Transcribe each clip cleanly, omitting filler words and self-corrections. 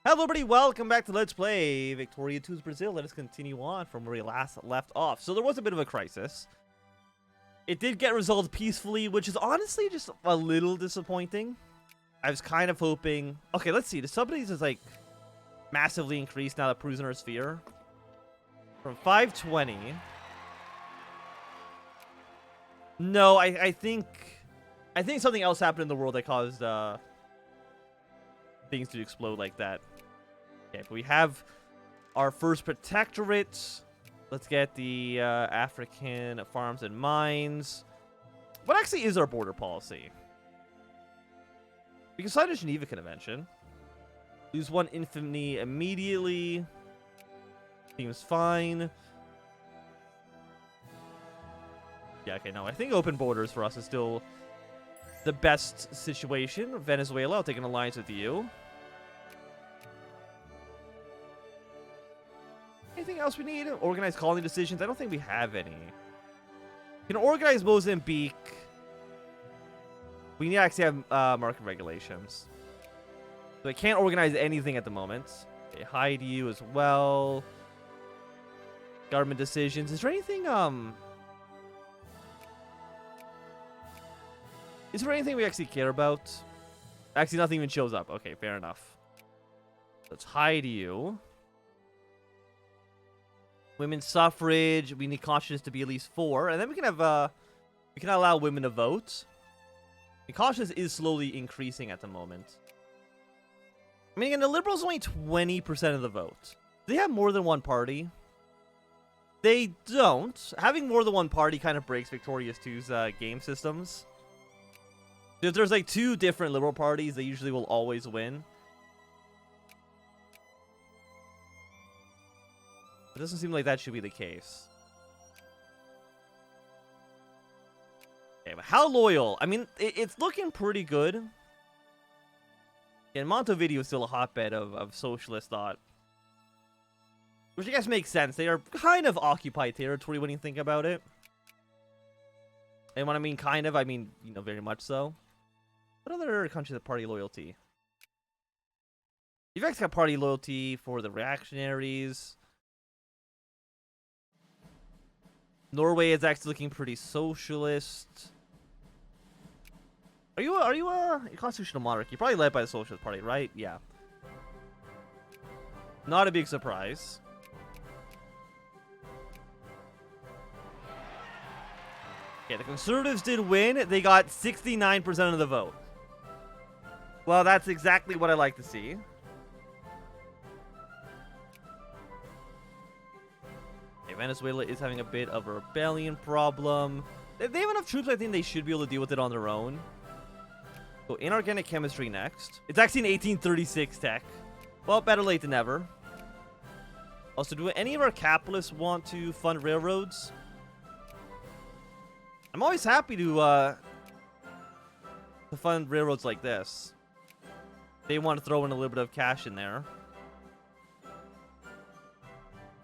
Hello everybody, welcome back to Let's Play Victoria 2's Brazil. Let us continue on from where we last left off. So there was a bit of a crisis. It did get resolved peacefully, which is honestly just a little disappointing. I was kind of hoping... Okay, let's see. The subsidies is like massively increased now that Prisoner Sphere. From 520. No, I think something else happened in the world that caused things to explode like that. Okay, but we have our first protectorate. Let's get the African farms and mines. What actually is our border policy? We can sign a Geneva Convention. Lose one infamy immediately. Seems fine. Yeah, okay, no, I think open borders for us is still the best situation. Venezuela, I'll take an alliance with you. Anything else we need? Organized colony decisions? I don't think we have any. We can organize Mozambique. We need to actually have market regulations. So I can't organize anything at the moment. Okay, hide you as well. Government decisions. Is there anything, Is there anything we actually care about? Actually, nothing even shows up. Okay, fair enough. Let's hide you. Women's suffrage. We need conscience to be at least 4. And then we can have, we can allow women to vote. The conscience is slowly increasing at the moment. I mean, again, the Liberals only 20% of the vote. Do they have more than one party? They don't. Having more than one party kind of breaks Victoria 2's game systems. If there's like 2 different liberal parties, they usually will always win. It doesn't seem like that should be the case. Okay, but how loyal? I mean, it's looking pretty good. And Montevideo is still a hotbed of socialist thought. Which I guess makes sense. They are kind of occupied territory when you think about it. And when I mean kind of, I mean, you know, very much so. What other countries have party loyalty? You've actually got party loyalty for the reactionaries. Norway is actually looking pretty socialist. Are you a constitutional monarchy? You're probably led by the Socialist Party, right? Yeah. Not a big surprise. Okay, the Conservatives did win. They got 69% of the vote. Well, that's exactly what I like to see. Venezuela is having a bit of a rebellion problem. If they have enough troops, I think they should be able to deal with it on their own. So inorganic chemistry next. It's actually an 1836 tech. Well, better late than never. Also, do any of our capitalists want to fund railroads? I'm always happy to fund railroads like this. They want to throw in a little bit of cash in there.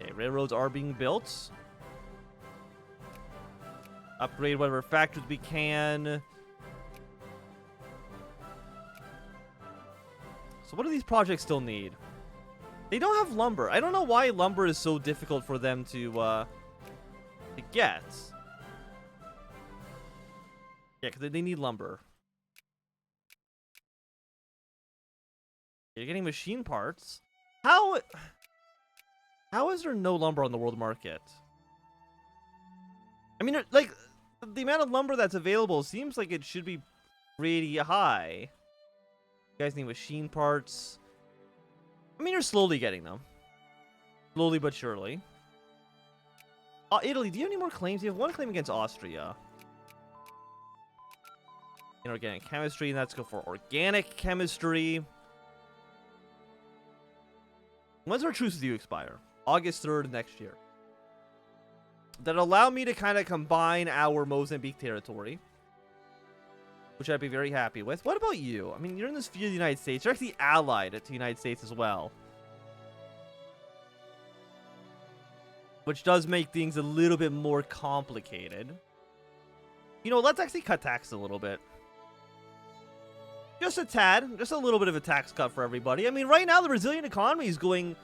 Okay, railroads are being built. Upgrade whatever factories we can. So what do these projects still need? They don't have lumber. I don't know why lumber is so difficult for them to get. Yeah, because they need lumber. You're getting machine parts. How is there no lumber on the world market? I mean, like, the amount of lumber that's available seems like it should be pretty high. You guys need machine parts. I mean, you're slowly getting them. Slowly but surely. Italy, do you have any more claims? You have one claim against Austria. Inorganic chemistry, and let's go for organic chemistry. When's our truce with you expire? August 3rd next year. That'll allow me to kind of combine our Mozambique territory, which I'd be very happy with. What about you? I mean, you're in this feud of the United States. You're actually allied to the United States as well, which does make things a little bit more complicated. You know, let's actually cut taxes a little bit. Just a tad. Just a little bit of a tax cut for everybody. I mean, right now, the Brazilian economy is going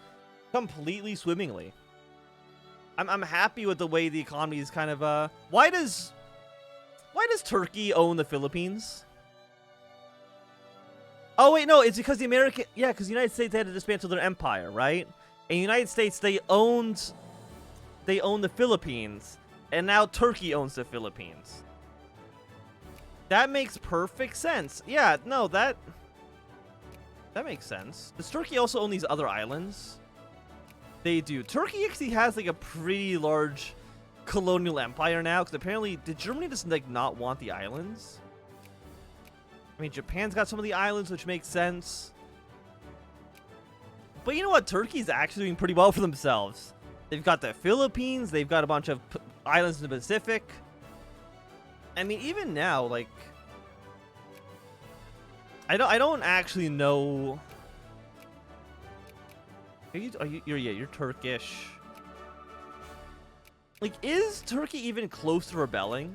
completely swimmingly. I'm happy with the way the economy is kind of, Why does Turkey own the Philippines? Oh, wait, no, it's because the American... Yeah, because the United States had to dismantle their empire, right? In the United States, they own the Philippines, and now Turkey owns the Philippines. That makes perfect sense. Yeah, no, that makes sense. Does Turkey also own these other islands? They do. Turkey actually has, like, a pretty large colonial empire now, because apparently... Did Germany just, like, not want the islands? I mean, Japan's got some of the islands, which makes sense. But you know what? Turkey's actually doing pretty well for themselves. They've got the Philippines. They've got a bunch of islands in the Pacific. I mean, even now, like... I don't actually know... You're Turkish. Like, is Turkey even close to rebelling?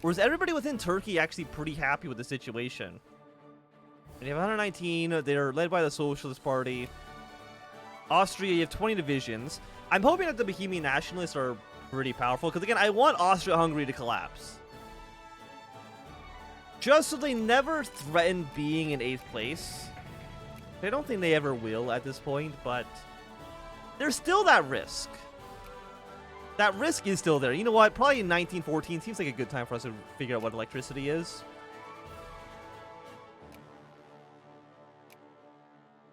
Or is everybody within Turkey actually pretty happy with the situation? And you have 119, they're led by the Socialist Party. Austria, you have 20 divisions. I'm hoping that the Bohemian nationalists are pretty powerful, because again, I want Austria-Hungary to collapse. Just so they never threaten being in 8th place. I don't think they ever will at this point, but there's still that risk. That risk is still there. You know what? Probably in 1914 seems like a good time for us to figure out what electricity is.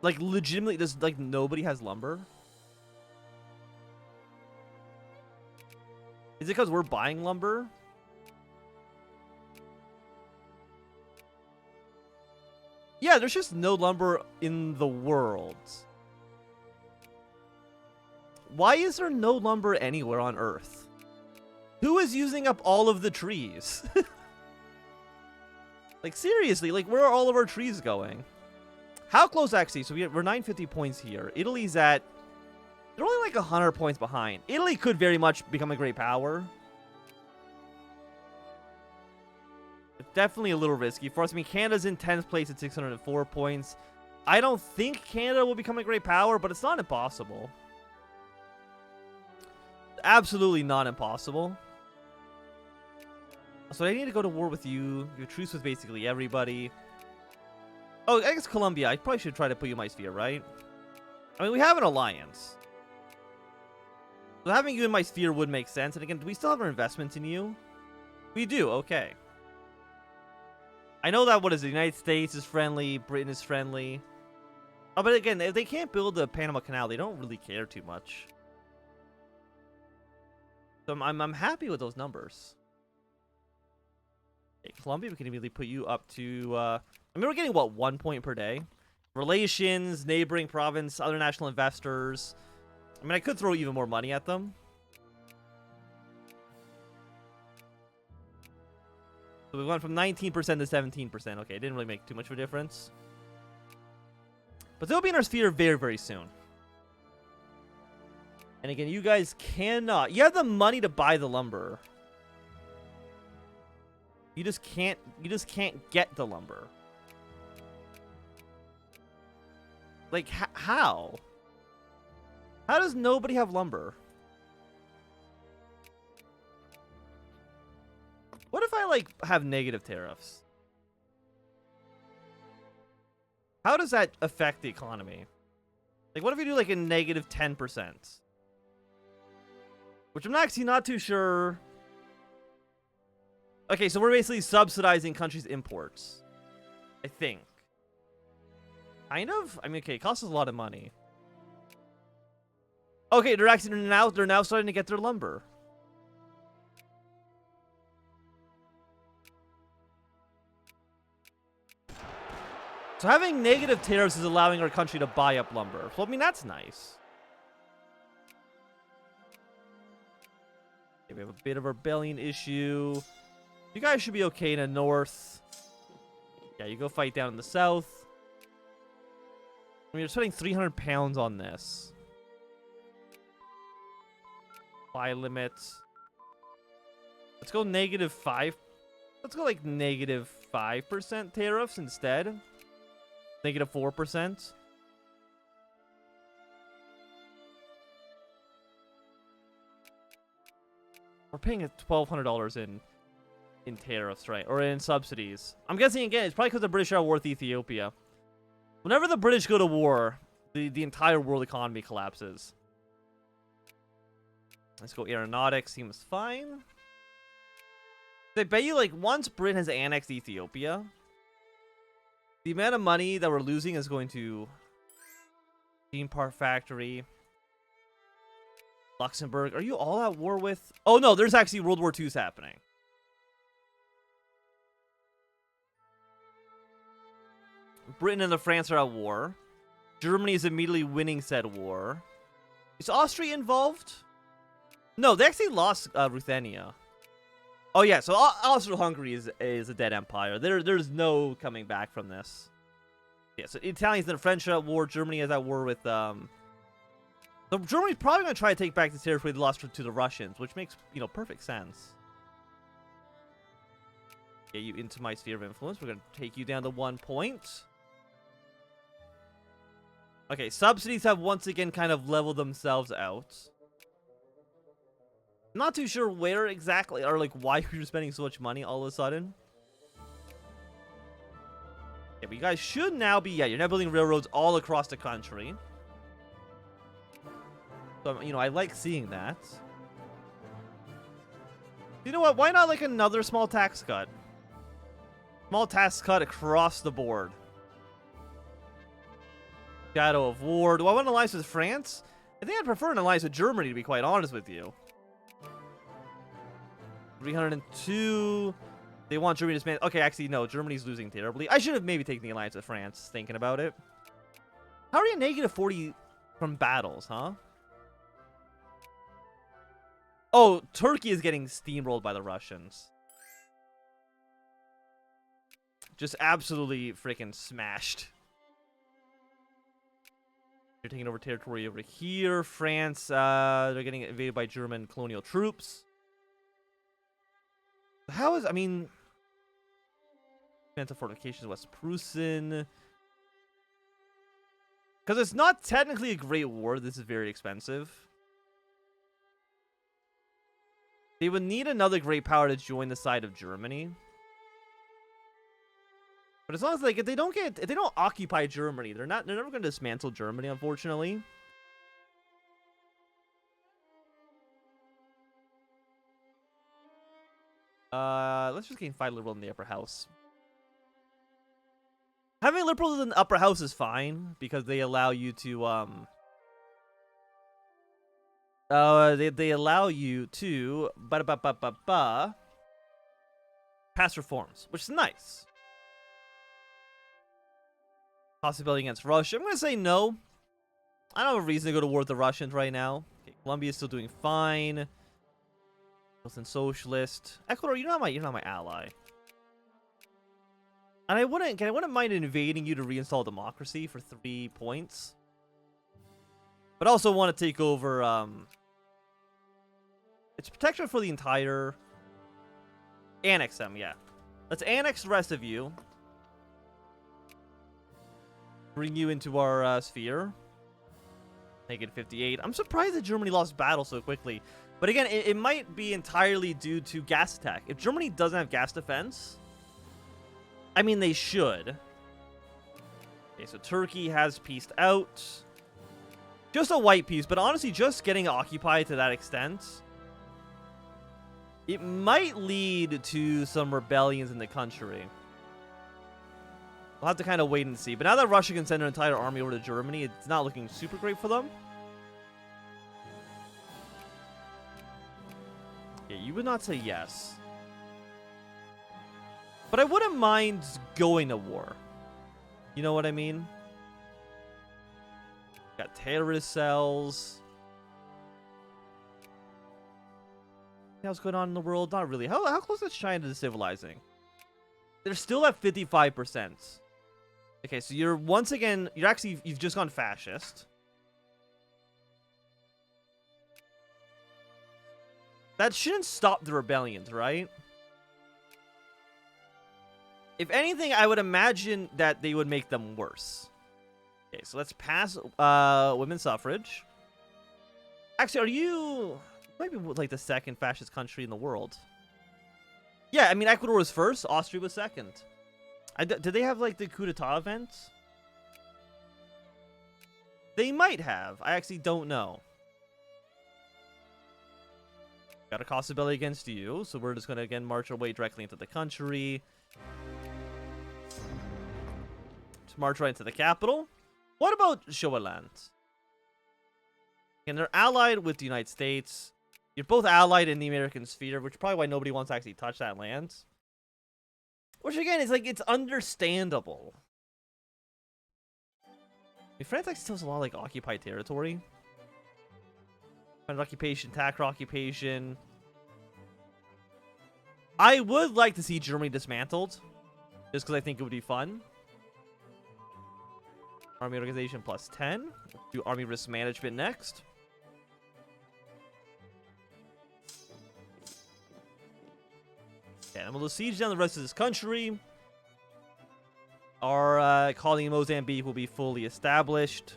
Like, legitimately, does, like, nobody has lumber? Is it because we're buying lumber? Yeah, there's just no lumber in the world. Why is there no lumber anywhere on Earth? Who is using up all of the trees? Like, seriously, like, where are all of our trees going? How close, actually? So we're 950 points here. Italy's at... They're only like 100 points behind. Italy could very much become a great power. It's definitely a little risky for us. I mean, Canada's in 10th place at 604 points. I don't think Canada will become a great power, but it's not impossible. Absolutely not impossible. So I need to go to war with you. You truce with basically everybody. Oh, I guess Colombia. I probably should try to put you in my sphere, right? I mean, we have an alliance. So having you in my sphere would make sense. And again, do we still have our investments in you? We do. Okay. I know that, what is it? The United States is friendly. Britain is friendly. Oh, but again, if they can't build the Panama Canal, they don't really care too much. So I'm happy with those numbers. Okay, Colombia, we can immediately put you up to... I mean, we're getting, what, 1 point per day? Relations, neighboring province, other national investors. I mean, I could throw even more money at them. So we went from 19% to 17%. Okay, it didn't really make too much of a difference. But they'll be in our sphere very, very soon. And again, you guys cannot... You have the money to buy the lumber. You just can't get the lumber. Like, how? How does nobody have lumber? What if I, like, have negative tariffs? How does that affect the economy? Like, what if we do, like, a negative 10%? Which I'm actually not too sure. Okay, so we're basically subsidizing countries' imports. I think. Kind of? I mean, okay, it costs us a lot of money. Okay, they're now starting to get their lumber. So having negative tariffs is allowing our country to buy up lumber. So, I mean, that's nice. Okay, we have a bit of a rebellion issue. You guys should be okay in the north. Yeah, you go fight down in the south. I mean, you're spending 300 pounds on this. Buy limits. Let's go -5. Let's go like -5% tariffs instead. Negative 4%. We're paying $1,200 in tariffs, right? Or in subsidies. I'm guessing, again, it's probably because the British are worth Ethiopia. Whenever the British go to war, the entire world economy collapses. Let's go aeronautics. Seems fine. They bet you, like, once Britain has annexed Ethiopia, the amount of money that we're losing is going to... Theme Park Factory. Luxembourg. Are you all at war with... Oh, no, there's actually World War II's happening. Britain and France are at war. Germany is immediately winning said war. Is Austria involved? No, they actually lost Ruthenia. Oh, yeah, so Austro-Hungary is a dead empire. There's no coming back from this. Yeah, so Italians and the French are at war. Germany is at war with... So Germany's probably going to try to take back the territory they lost to the Russians, which makes, you know, perfect sense. Get you into my sphere of influence. We're going to take you down to 1 point. Okay, subsidies have once again kind of leveled themselves out. I'm not too sure where exactly, or like why you're spending so much money all of a sudden. Yeah, but you guys should now be, yeah, you're now building railroads all across the country. So, you know, I like seeing that. You know what? Why not like another small tax cut? Small tax cut across the board. Shadow of War. Do I want an alliance with France? I think I'd prefer an alliance with Germany, to be quite honest with you. 302. They want Germany to disband. Okay, actually, no. Germany's losing terribly. I should have maybe taken the alliance with France, thinking about it. How are you negative 40 from battles, huh? Oh, Turkey is getting steamrolled by the Russians. Just absolutely freaking smashed. You're taking over territory over here. France, they're getting invaded by German colonial troops. How is, I mean... Defensive fortifications, West Prussian. Because it's not technically a great war. This is very expensive. They would need another great power to join the side of Germany. But as long as, like, if they don't occupy Germany, they're never going to dismantle Germany, unfortunately. Let's just gain 5 liberal in the upper house. Having liberals in the upper house is fine because they allow you to they allow you to pass reforms, which is nice. Possibility against Russia. I'm gonna say no. I don't have a reason to go to war with the Russians right now. Okay, Colombia's still doing fine. Wilson Socialist. Ecuador, you're not my ally. And I wouldn't mind invading you to reinstall democracy for 3 points. But I also want to take over it's protection for the entire... Annex them, yeah. Let's annex the rest of you. Bring you into our sphere. Negative 58. I'm surprised that Germany lost battle so quickly. But again, it might be entirely due to gas attack. If Germany doesn't have gas defense... I mean, they should. Okay, so Turkey has pieced out. Just a white piece, but honestly, just getting occupied to that extent... It might lead to some rebellions in the country. We'll have to kind of wait and see. But now that Russia can send an entire army over to Germany, it's not looking super great for them. Yeah, you would not say yes. But I wouldn't mind going to war. You know what I mean? Got terrorist cells. What's going on in the world? Not really. How close is China to civilizing? They're still at 55%. Okay, so you're once again, you've just gone fascist. That shouldn't stop the rebellions, right? If anything, I would imagine that they would make them worse. Okay, so let's pass women's suffrage. Actually, are you might be like the second fascist country in the world? Yeah, I mean Ecuador was first, Austria was second. Did they have like the coup d'etat event? They might have. I actually don't know. Got a cost ability against you, so we're just gonna again march our way directly into the country. Just march right into the capital. What about Shoaland? And they're allied with the United States. You're both allied in the American sphere, which is probably why nobody wants to actually touch that land. Which again is like, it's understandable. I mean, France actually still has a lot of like occupied territory. Occupation, Tacker occupation. I would like to see Germany dismantled, just because I think it would be fun. Army organization plus 10. Do army risk management next. Okay, and we'll siege down the rest of this country. Our colony in Mozambique will be fully established.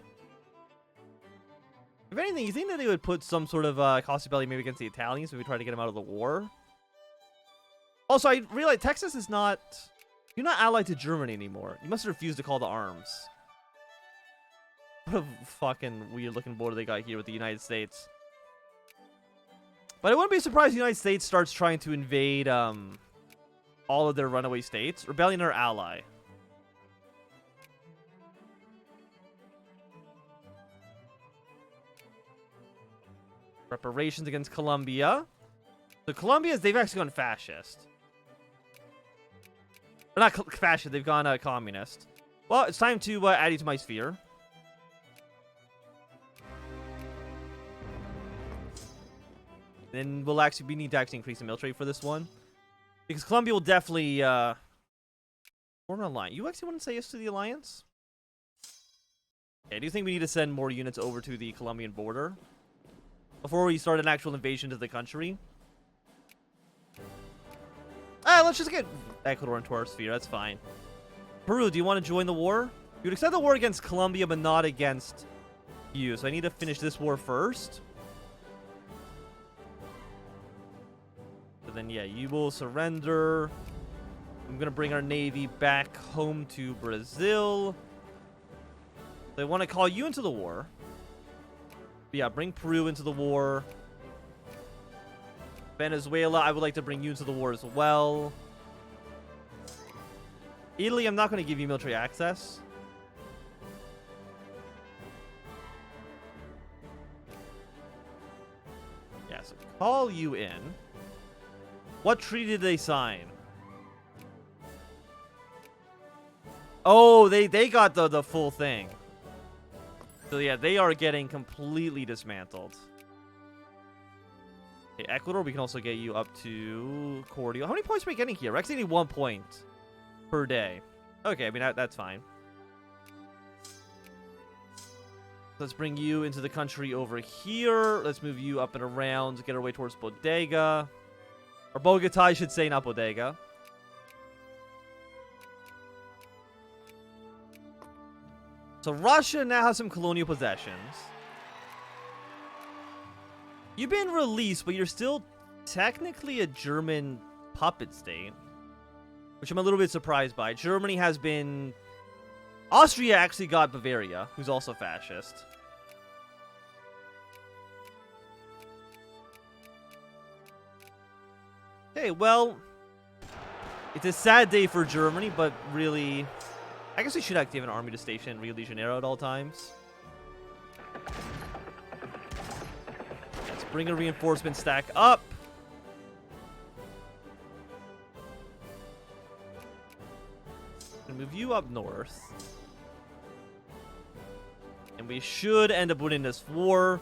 If anything, you think that they would put some sort of cost ability maybe against the Italians if we try to get them out of the war? Also, I realize Texas is not... You're not allied to Germany anymore. You must have refused to call to arms. What a fucking weird looking border they got here with the United States. But I wouldn't be surprised if the United States starts trying to invade all of their runaway states. Rebellion or ally. Reparations against Colombia. So Colombia, they've actually gone fascist. Or not fascist, they've gone communist. Well, it's time to add you to my sphere. Then we need to actually increase the military for this one. Because Colombia will definitely form an alliance. You actually want to say yes to the alliance? Okay, do you think we need to send more units over to the Colombian border before we start an actual invasion to the country? Let's just get Ecuador into our sphere. That's fine. Peru, do you want to join the war? You would accept the war against Colombia, but not against you. So I need to finish this war first. So then, yeah, you will surrender. I'm going to bring our navy back home to Brazil. So I want to call you into the war. But yeah, bring Peru into the war. Venezuela, I would like to bring you into the war as well. Italy, I'm not going to give you military access. Yeah, so call you in. What treaty did they sign? Oh, they got the full thing. So yeah, they are getting completely dismantled. Okay, Ecuador, we can also get you up to cordial. How many points are we getting here? We're actually getting 1 point per day. Okay, I mean, that's fine. Let's bring you into the country over here. Let's move you up and around, get our way towards Bodega. Or Bogota, I should say, not Bodega. So Russia now has some colonial possessions. You've been released, but you're still technically a German puppet state, which I'm a little bit surprised by. Germany has been... Austria actually got Bavaria, who's also fascist. Okay, well, it's a sad day for Germany, but really, I guess we should actually have an army to station in Rio de Janeiro at all times. Let's bring a reinforcement stack up. Move you up north. And we should end up winning this war.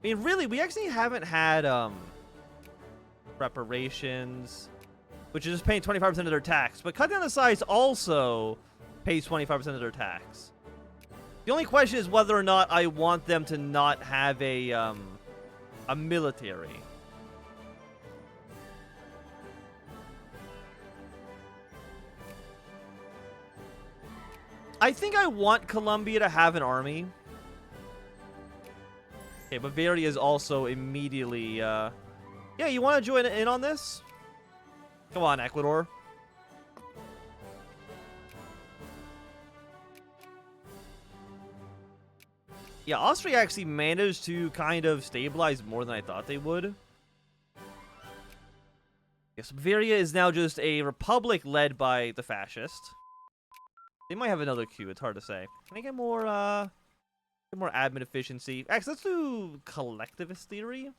I mean, really, we actually haven't had reparations, which is just paying 25% of their tax. But cut down the size also pays 25% of their tax. The only question is whether or not I want them to not have a military. I think I want Colombia to have an army. Okay, Bavaria is also immediately, yeah, you want to join in on this? Come on, Ecuador. Yeah, Austria actually managed to kind of stabilize more than I thought they would. Yes, Bavaria is now just a republic led by the fascist. They might have another coup, it's hard to say. Can I get more admin efficiency? Actually, let's do collectivist theory.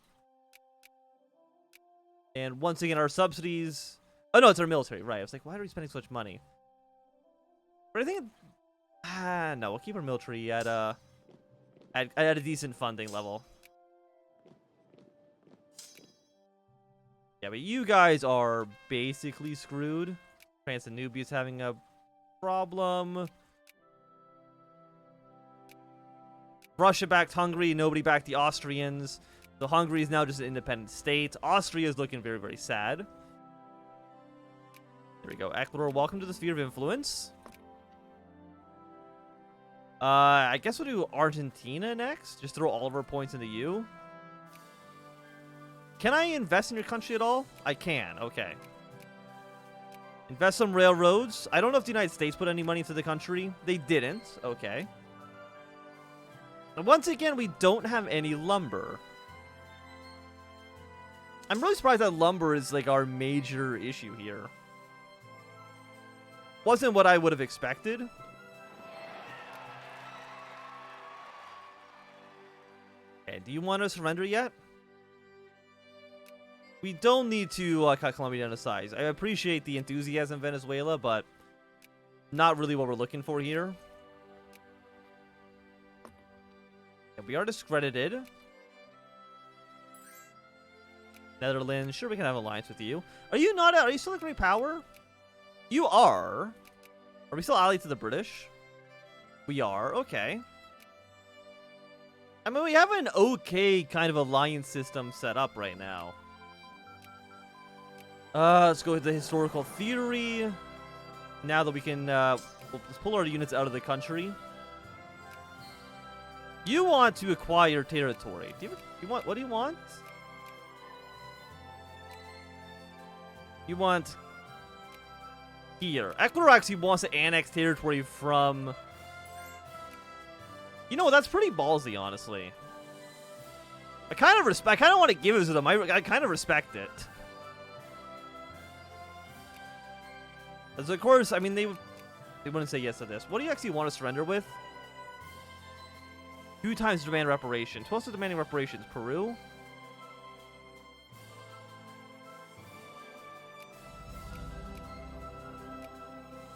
And once again, our subsidies... Oh, no, it's our military, right. I was like, why are we spending so much money? But I think... no, we'll keep our military at a decent funding level. Yeah, but you guys are basically screwed. France and Nubia's having a problem. Russia backed Hungary. Nobody backed the Austrians. So Hungary is now just an independent state. Austria is looking very, very sad. There we go. Ecuador, welcome to the sphere of influence. I guess we'll do Argentina next. Just throw all of our points into you. Can I invest in your country at all? I can. Okay. Invest some railroads. I don't know if the United States put any money into the country. They didn't. Okay. And once again, we don't have any lumber. I'm really surprised that lumber is like our major issue here. Wasn't what I would have expected. Okay, do you want to surrender yet? We don't need to cut Colombia down to size. I appreciate the enthusiasm, Venezuela, but not really what we're looking for here. Yeah, we are discredited. Netherlands, sure, we can have an alliance with you. Are you not? Are you still a great power? You are. Are we still allied to the British? We are. Okay. I mean, we have an okay kind of alliance system set up right now. Let's go with the historical theory. Now that we can, let's pull our units out of the country. You want to acquire territory. Do you want? What do you want? You want here. Ecuador actually wants to annex territory from... You know, that's pretty ballsy, honestly. I kind of want to give it to them. I kind of respect it. As of course, I mean, they wouldn't say yes to this. What do you actually want to surrender with? 2 times demand reparations. Who else is demanding reparations? Peru?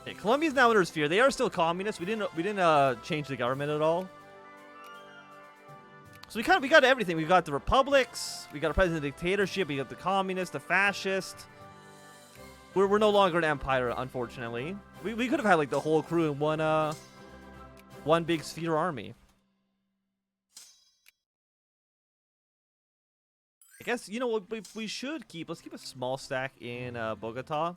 Okay, Colombia's now under sphere. They are still communists. We didn't change the government at all. So we got everything. We got the republics. We got a president dictatorship. We got the communist, the fascist. We're no longer an empire, unfortunately. We could have had like the whole crew in one big sphere army. I guess, you know what, we should keep... Let's keep a small stack in Bogota.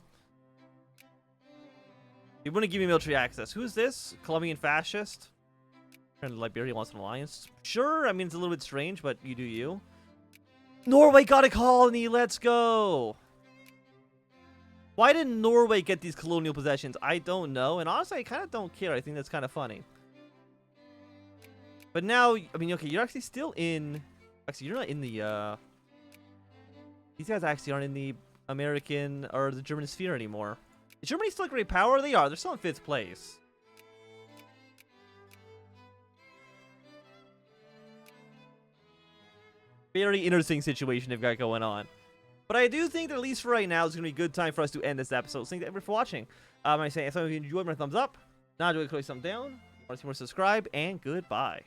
They wouldn't give me military access. Who is this? Colombian fascist? And Liberia wants an alliance. Sure, I mean, it's a little bit strange, but you do you. Norway got a colony! Let's go! Why didn't Norway get these colonial possessions? I don't know. And honestly, I kind of don't care. I think that's kind of funny. But now, I mean, okay, you're actually still in... Actually, you're not in the... These guys actually aren't in the American or the German sphere anymore. Is Germany still a great power? They are. They're still in 5th place. Very interesting situation they've got going on. But I do think that at least for right now, it's going to be a good time for us to end this episode. So thank you for watching. I say, if you enjoyed, my thumbs up. Not enjoyed, click thumbs down. Want to see more, subscribe, and goodbye.